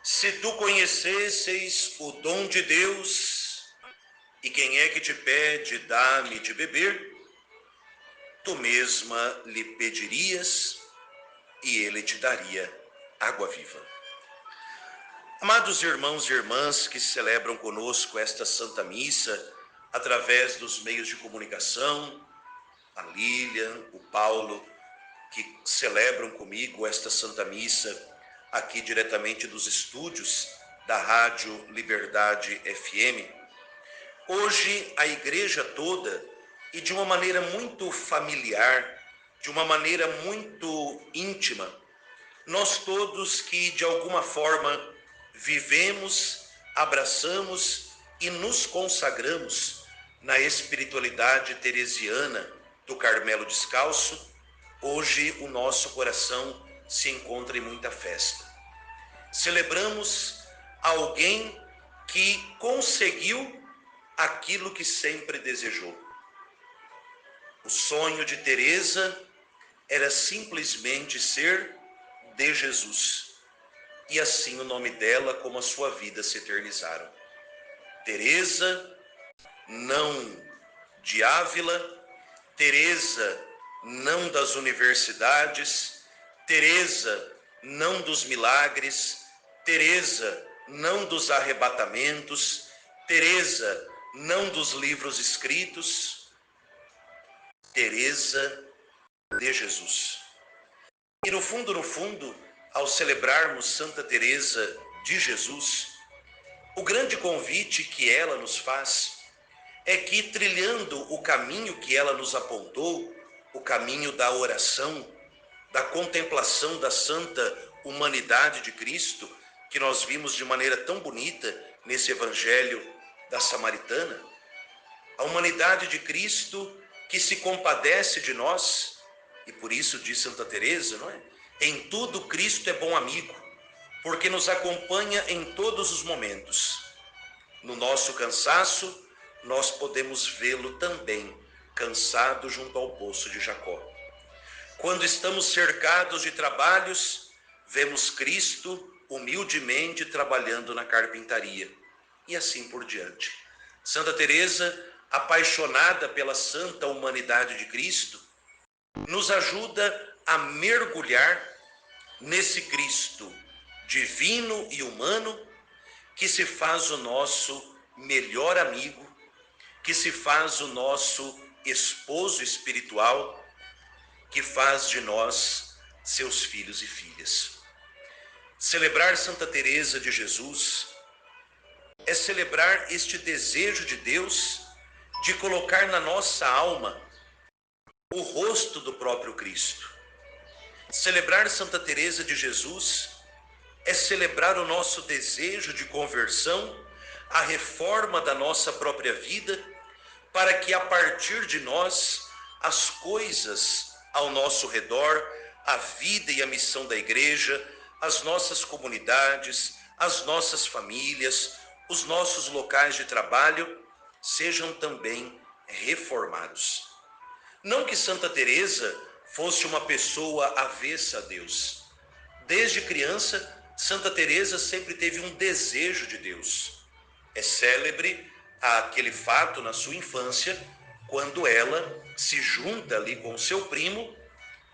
Se tu conhecesseis o dom de Deus, e quem é que te pede, dá-me de beber, tu mesma lhe pedirias, e ele te daria água viva. Amados irmãos e irmãs que celebram conosco esta Santa Missa, através dos meios de comunicação, a Lilian, o Paulo, que celebram comigo esta Santa Missa, aqui diretamente dos estúdios da Rádio Liberdade FM. Hoje a igreja toda, e de uma maneira muito familiar, de uma maneira muito íntima, nós todos que de alguma forma vivemos, abraçamos e nos consagramos na espiritualidade teresiana do Carmelo Descalço, hoje o nosso coração se encontra em muita festa. Celebramos alguém que conseguiu aquilo que sempre desejou. O sonho de Teresa era simplesmente ser de Jesus. E assim o nome dela como a sua vida se eternizaram. Teresa, não de Ávila, Teresa, não das universidades, Teresa, não dos milagres, Teresa, não dos arrebatamentos, Teresa, não dos livros escritos, Teresa de Jesus. E no fundo, ao celebrarmos Santa Teresa de Jesus, o grande convite que ela nos faz é que, trilhando o caminho que ela nos apontou, o caminho da oração, da contemplação da santa humanidade de Cristo, que nós vimos de maneira tão bonita nesse evangelho da Samaritana, a humanidade de Cristo que se compadece de nós, e por isso diz Santa Teresa, não é? Em tudo Cristo é bom amigo, porque nos acompanha em todos os momentos. No nosso cansaço, nós podemos vê-lo também, cansado junto ao poço de Jacó. Quando estamos cercados de trabalhos, vemos Cristo humildemente trabalhando na carpintaria, e assim por diante. Santa Teresa, apaixonada pela santa humanidade de Cristo, nos ajuda a mergulhar nesse Cristo divino e humano que se faz o nosso melhor amigo, que se faz o nosso esposo espiritual, que faz de nós seus filhos e filhas. Celebrar Santa Teresa de Jesus é celebrar este desejo de Deus de colocar na nossa alma o rosto do próprio Cristo. Celebrar Santa Teresa de Jesus é celebrar o nosso desejo de conversão, a reforma da nossa própria vida, para que a partir de nós, as coisas ao nosso redor, a vida e a missão da igreja, as nossas comunidades, as nossas famílias, os nossos locais de trabalho, sejam também reformados. Não que Santa Teresa fosse uma pessoa avessa a Deus. Desde criança, Santa Teresa sempre teve um desejo de Deus. É célebre aquele fato na sua infância, quando ela se junta ali com seu primo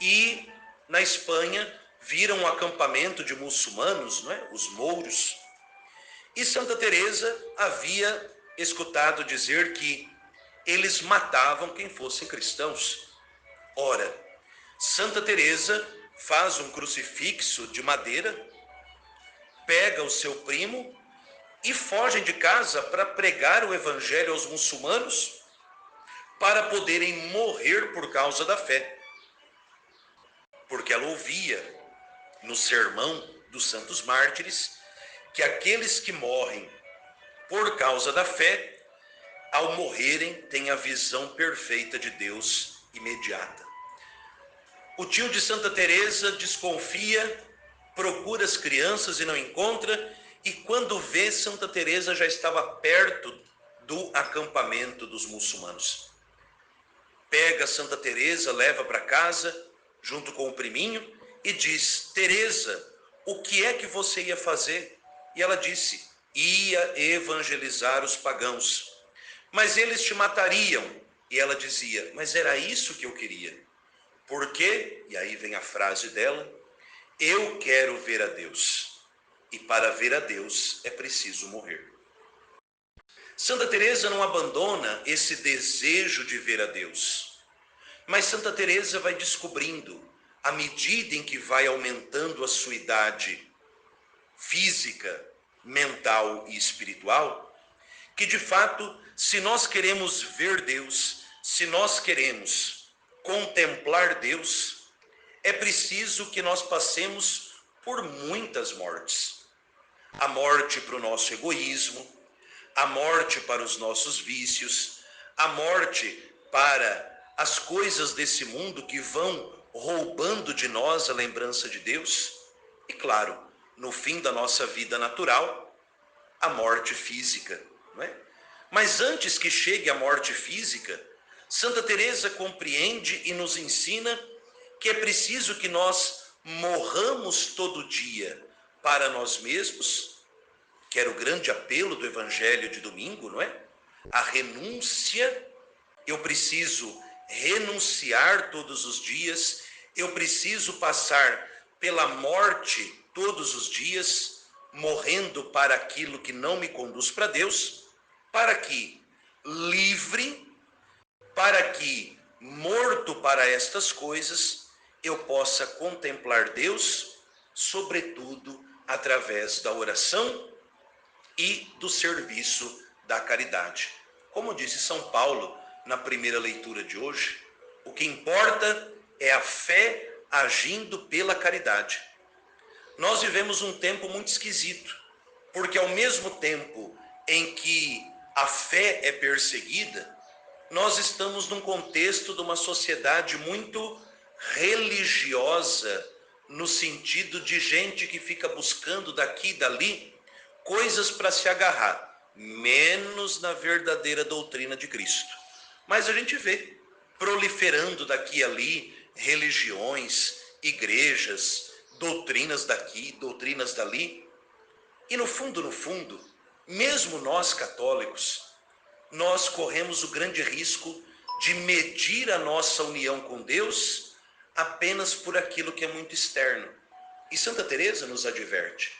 e na Espanha viram um acampamento de muçulmanos, não é? Os mouros. E Santa Teresa havia escutado dizer que eles matavam quem fossem cristãos. Ora, Santa Teresa faz um crucifixo de madeira, pega o seu primo e fogem de casa para pregar o evangelho aos muçulmanos, para poderem morrer por causa da fé. Porque ela ouvia no sermão dos santos mártires que aqueles que morrem por causa da fé, ao morrerem, têm a visão perfeita de Deus imediata. O tio de Santa Teresa desconfia, procura as crianças e não encontra, e quando vê, Santa Teresa já estava perto do acampamento dos muçulmanos. Pega Santa Teresa, leva para casa, junto com o priminho, e diz: Teresa, o que é que você ia fazer? E ela disse: ia evangelizar os pagãos, mas eles te matariam. E ela dizia: mas era isso que eu queria. Por quê? E aí vem a frase dela: eu quero ver a Deus, e para ver a Deus é preciso morrer. Santa Teresa não abandona esse desejo de ver a Deus, mas Santa Teresa vai descobrindo, à medida em que vai aumentando a sua idade física, mental e espiritual, que de fato, se nós queremos ver Deus, se nós queremos contemplar Deus, é preciso que nós passemos por muitas mortes. A morte para o nosso egoísmo, a morte para os nossos vícios, a morte para as coisas desse mundo que vão roubando de nós a lembrança de Deus. E claro, no fim da nossa vida natural, a morte física, não é? Mas antes que chegue a morte física, Santa Teresa compreende e nos ensina que é preciso que nós morramos todo dia para nós mesmos, que era o grande apelo do Evangelho de domingo, não é? A renúncia, eu preciso renunciar todos os dias, eu preciso passar pela morte todos os dias, morrendo para aquilo que não me conduz para Deus, para que livre, para que morto para estas coisas, eu possa contemplar Deus, sobretudo através da oração e do serviço da caridade. Como disse São Paulo na primeira leitura de hoje, o que importa é a fé agindo pela caridade. Nós vivemos um tempo muito esquisito, porque ao mesmo tempo em que a fé é perseguida, nós estamos num contexto de uma sociedade muito religiosa, no sentido de gente que fica buscando daqui e dali coisas para se agarrar, menos na verdadeira doutrina de Cristo. Mas a gente vê proliferando daqui e ali religiões, igrejas, doutrinas daqui, doutrinas dali. E no fundo, mesmo nós católicos, nós corremos o grande risco de medir a nossa união com Deus apenas por aquilo que é muito externo. E Santa Teresa nos adverte.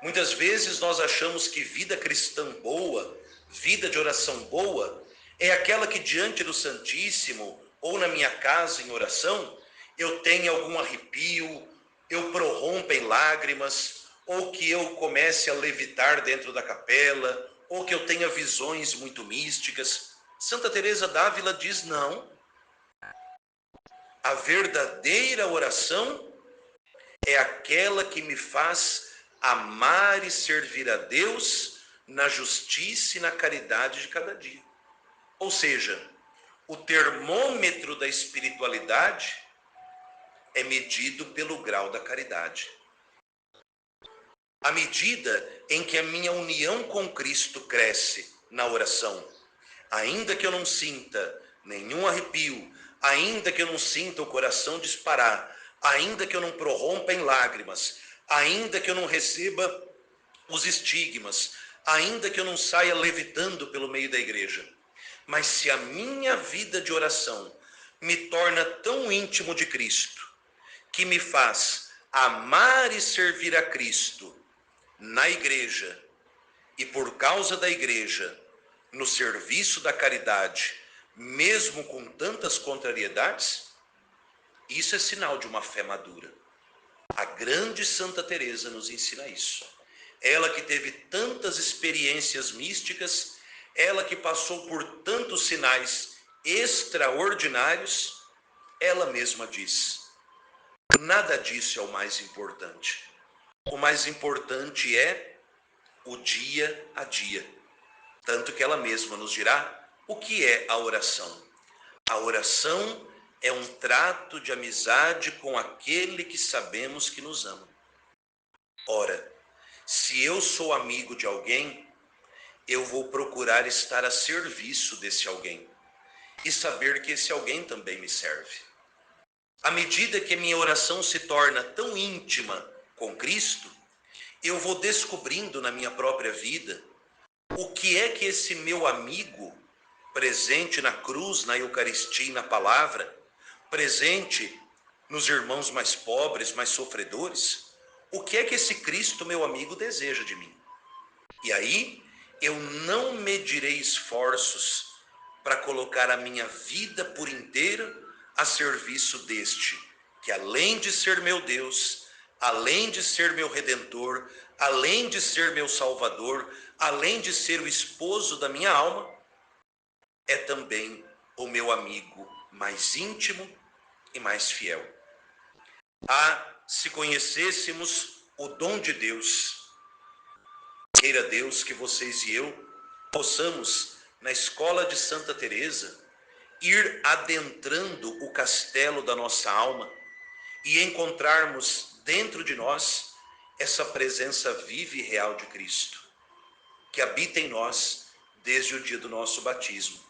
Muitas vezes nós achamos que vida cristã boa, vida de oração boa, é aquela que diante do Santíssimo ou na minha casa em oração, eu tenha algum arrepio, eu prorrompa em lágrimas, ou que eu comece a levitar dentro da capela, ou que eu tenha visões muito místicas. Santa Teresa d'Ávila diz não. A verdadeira oração é aquela que me faz amar e servir a Deus na justiça e na caridade de cada dia. Ou seja, o termômetro da espiritualidade é medido pelo grau da caridade. À medida em que a minha união com Cristo cresce na oração, ainda que eu não sinta nenhum arrepio, ainda que eu não sinta o coração disparar, ainda que eu não prorrompa em lágrimas, ainda que eu não receba os estigmas, ainda que eu não saia levitando pelo meio da igreja, mas se a minha vida de oração me torna tão íntimo de Cristo, que me faz amar e servir a Cristo na igreja e por causa da igreja, no serviço da caridade, mesmo com tantas contrariedades, isso é sinal de uma fé madura. A grande Santa Teresa nos ensina isso. Ela que teve tantas experiências místicas, ela que passou por tantos sinais extraordinários, ela mesma diz: nada disso é o mais importante. O mais importante é o dia a dia. Tanto que ela mesma nos dirá o que é a oração. A oração é um trato de amizade com aquele que sabemos que nos ama. Ora, se eu sou amigo de alguém, eu vou procurar estar a serviço desse alguém e saber que esse alguém também me serve. À medida que a minha oração se torna tão íntima com Cristo, eu vou descobrindo na minha própria vida o que é que esse meu amigo, presente na cruz, na Eucaristia e na palavra, presente nos irmãos mais pobres, mais sofredores, o que é que esse Cristo, meu amigo, deseja de mim? E aí eu não medirei esforços para colocar a minha vida por inteira a serviço deste, que além de ser meu Deus, além de ser meu Redentor, além de ser meu Salvador, além de ser o esposo da minha alma, é também o meu amigo mais íntimo e mais fiel. Se conhecêssemos o dom de Deus, queira Deus que vocês e eu possamos, na escola de Santa Teresa, ir adentrando o castelo da nossa alma e encontrarmos dentro de nós essa presença viva e real de Cristo, que habita em nós desde o dia do nosso batismo.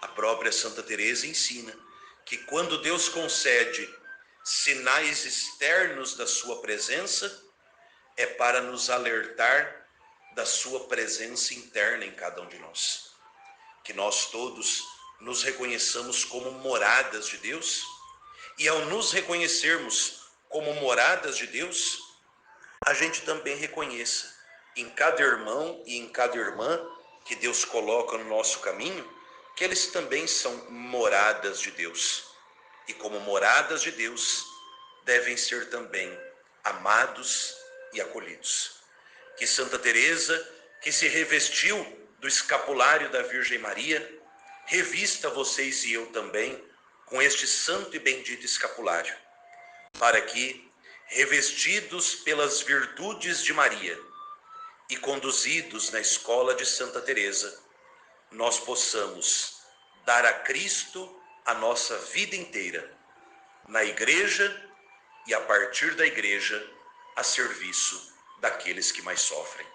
A própria Santa Teresa ensina que quando Deus concede sinais externos da sua presença, é para nos alertar da sua presença interna em cada um de nós. Que nós todos nos reconheçamos como moradas de Deus, e ao nos reconhecermos como moradas de Deus, a gente também reconheça em cada irmão e em cada irmã que Deus coloca no nosso caminho, que eles também são moradas de Deus. E como moradas de Deus, devem ser também amados e acolhidos. Que Santa Teresa, que se revestiu do escapulário da Virgem Maria, revista vocês e eu também com este santo e bendito escapulário, para que, revestidos pelas virtudes de Maria e conduzidos na escola de Santa Teresa, nós possamos dar a Cristo a nossa vida inteira, na igreja e a partir da igreja, a serviço daqueles que mais sofrem.